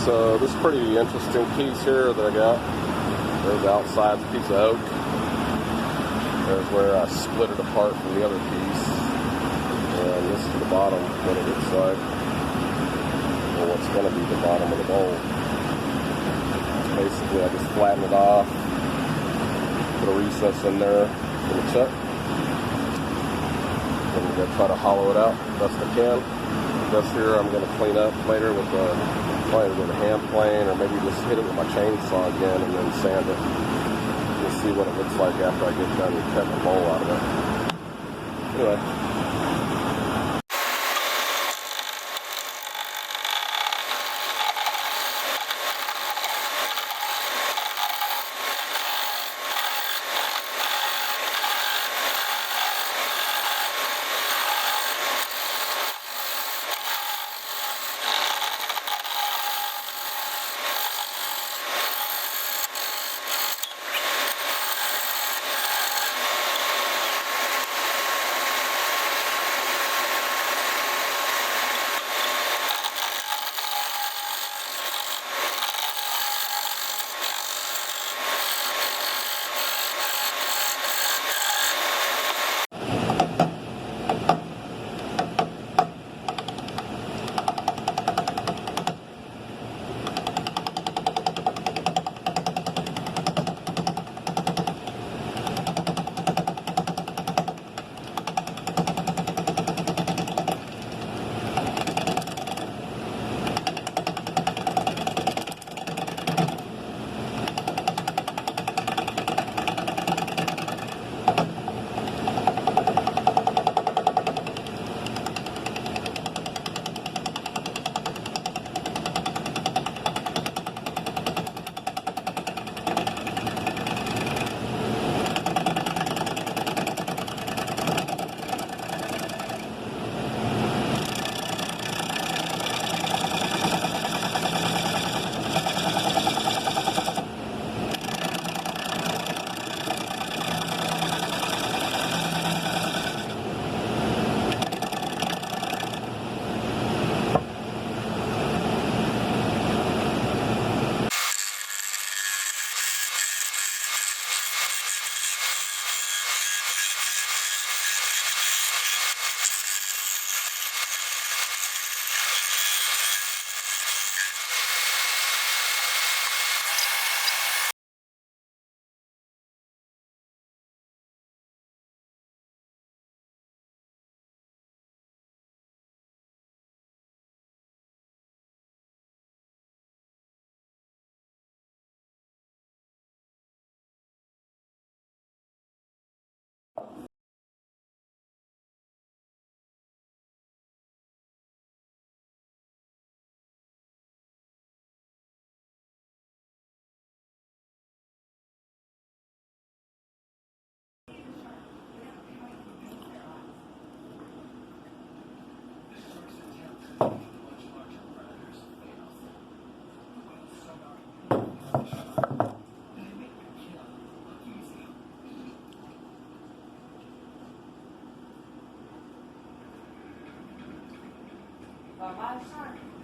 So this pretty interesting piece here that I got. There's the outside piece of oak. There's where I split it apart from the other piece. And this is the bottom, what it looks like. Or what's going to be the bottom of the bowl. Basically, I just flatten it off. Put a recess in there for the chuck. And I'm going to try to hollow it out best I can. This here I'm going to clean up later with probably with a hand plane, or maybe just hit it with my chainsaw again and then sand it. We'll see what it looks like after I get done cutting the bowl out of it. Anyway. Bye-bye.